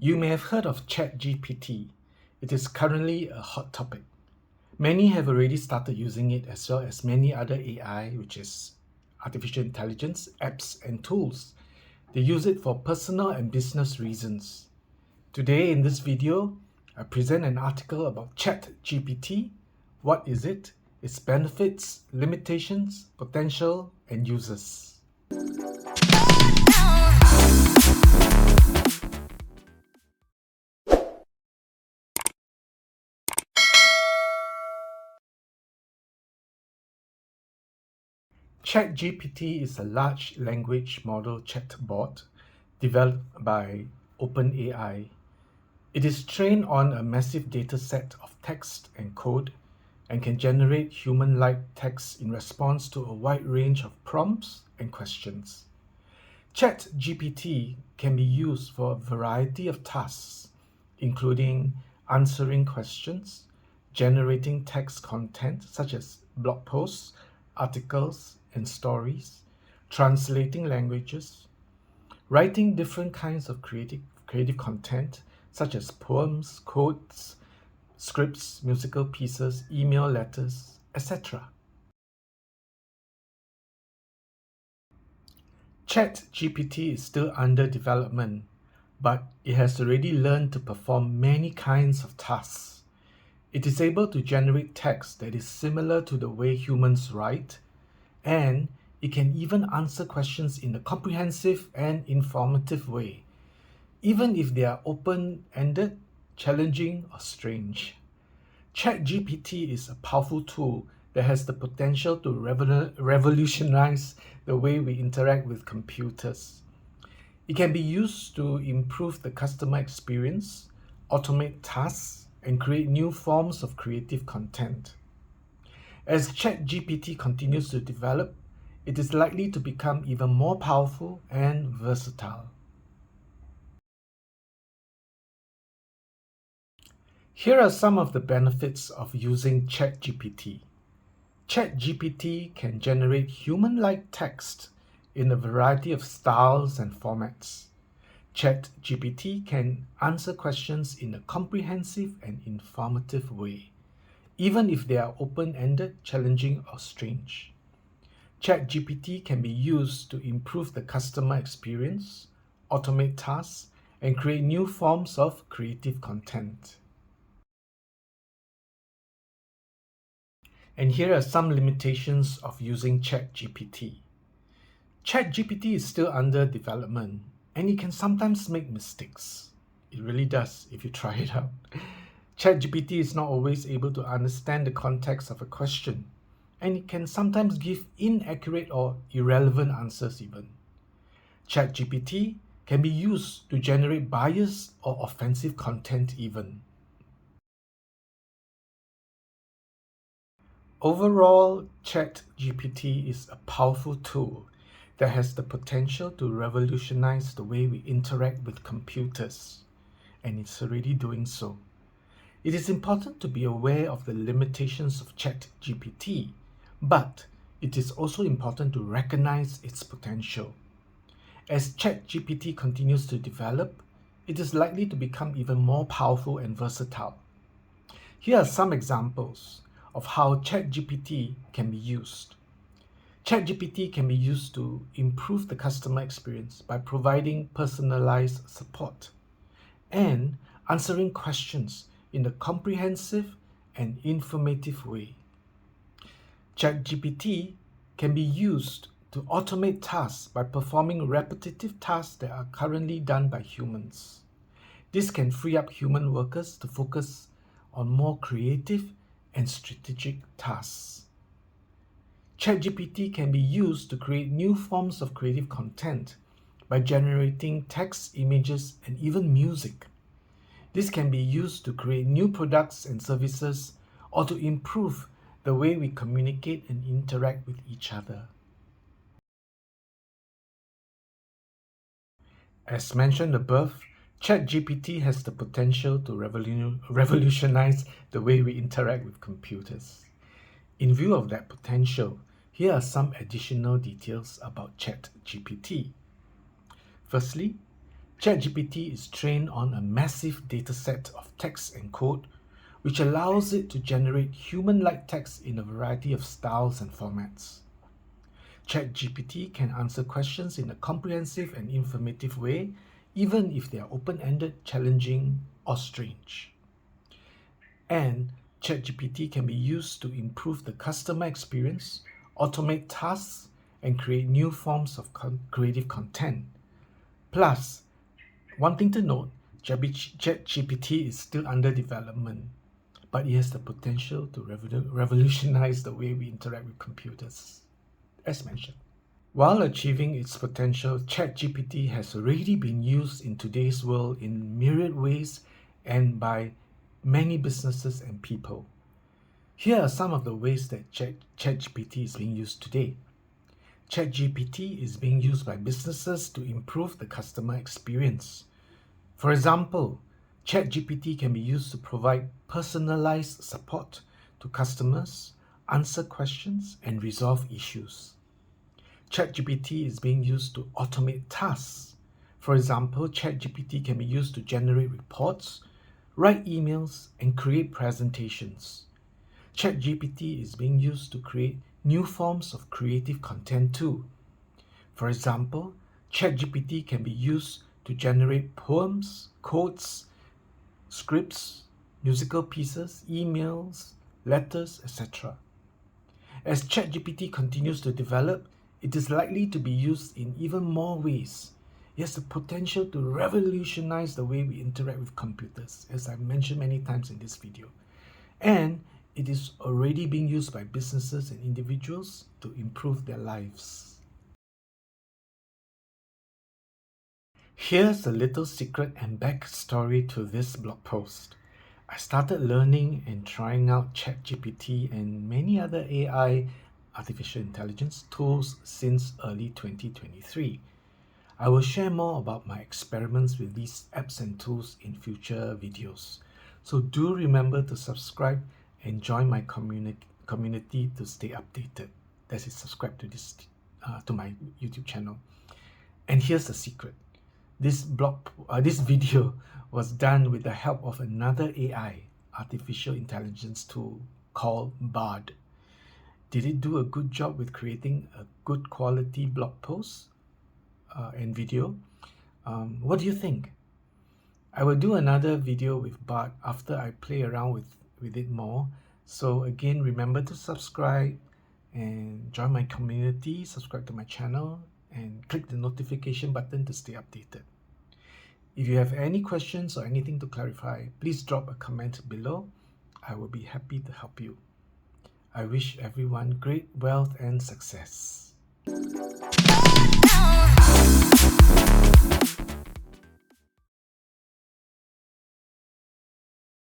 You may have heard of ChatGPT. It is currently a hot topic. Many have already started using it, as well as many other AI, which is artificial intelligence, apps and tools. They use it for personal and business reasons. Today in this video, I present an article about ChatGPT. What is it? Its benefits, limitations, potential, and uses. ChatGPT is a large language model chatbot developed by OpenAI. It is trained on a massive dataset of text and code and can generate human-like text in response to a wide range of prompts and questions. ChatGPT can be used for a variety of tasks, including answering questions, generating text content such as blog posts, articles, and stories, translating languages, writing different kinds of creative content such as poems, quotes, scripts, musical pieces, email letters, etc. ChatGPT is still under development, but it has already learned to perform many kinds of tasks. It is able to generate text that is similar to the way humans write, and it can even answer questions in a comprehensive and informative way, even if they are open-ended, challenging, or strange. ChatGPT is a powerful tool that has the potential to revolutionize the way we interact with computers. It can be used to improve the customer experience, automate tasks, and create new forms of creative content. As ChatGPT continues to develop, it is likely to become even more powerful and versatile. Here are some of the benefits of using ChatGPT. ChatGPT can generate human-like text in a variety of styles and formats. ChatGPT can answer questions in a comprehensive and informative way, even if they are open-ended, challenging, or strange. ChatGPT can be used to improve the customer experience, automate tasks, and create new forms of creative content. And here are some limitations of using ChatGPT. ChatGPT is still under development, and it can sometimes make mistakes. It really does if you try it out. ChatGPT is not always able to understand the context of a question, and it can sometimes give inaccurate or irrelevant answers even. ChatGPT can be used to generate biased or offensive content even. Overall, ChatGPT is a powerful tool that has the potential to revolutionize the way we interact with computers, and it's already doing so. It is important to be aware of the limitations of ChatGPT, but it is also important to recognize its potential. As ChatGPT continues to develop, it is likely to become even more powerful and versatile. Here are some examples of how ChatGPT can be used. ChatGPT can be used to improve the customer experience by providing personalized support and answering questions in a comprehensive and informative way. ChatGPT can be used to automate tasks by performing repetitive tasks that are currently done by humans. This can free up human workers to focus on more creative and strategic tasks. ChatGPT can be used to create new forms of creative content by generating text, images, and even music. This can be used to create new products and services or to improve the way we communicate and interact with each other. As mentioned above, ChatGPT has the potential to revolutionize the way we interact with computers. In view of that potential, here are some additional details about ChatGPT. Firstly, ChatGPT is trained on a massive dataset of text and code, which allows it to generate human-like text in a variety of styles and formats. ChatGPT can answer questions in a comprehensive and informative way, even if they are open-ended, challenging, or strange. And ChatGPT can be used to improve the customer experience, automate tasks, and create new forms of creative content. Plus, one thing to note, ChatGPT is still under development, but it has the potential to revolutionize the way we interact with computers, as mentioned. While achieving its potential, ChatGPT has already been used in today's world in myriad ways and by many businesses and people. Here are some of the ways that ChatGPT is being used today. ChatGPT is being used by businesses to improve the customer experience. For example, ChatGPT can be used to provide personalized support to customers, answer questions, and resolve issues. ChatGPT is being used to automate tasks. For example, ChatGPT can be used to generate reports, write emails, and create presentations. ChatGPT is being used to create new forms of creative content too. For example, ChatGPT can be used to generate poems, quotes, scripts, musical pieces, emails, letters, etc. As ChatGPT continues to develop, it is likely to be used in even more ways. It has the potential to revolutionize the way we interact with computers, as I've mentioned many times in this video. And it is already being used by businesses and individuals to improve their lives. Here's a little secret and backstory to this blog post. I started learning and trying out ChatGPT and many other AI, artificial intelligence tools since early 2023. I will share more about my experiments with these apps and tools in future videos. So do remember to subscribe and join my community to stay updated. That is, subscribe to to my YouTube channel. And here's the secret. This video was done with the help of another AI, artificial intelligence tool called Bard. Did it do a good job with creating a good quality blog post and video? What do you think? I will do another video with Bard after I play around with it more. So again, remember to subscribe and join my community, subscribe to my channel, and click the notification button to stay updated. If you have any questions or anything to clarify, please drop a comment below. I will be happy to help you. I wish everyone great wealth and success.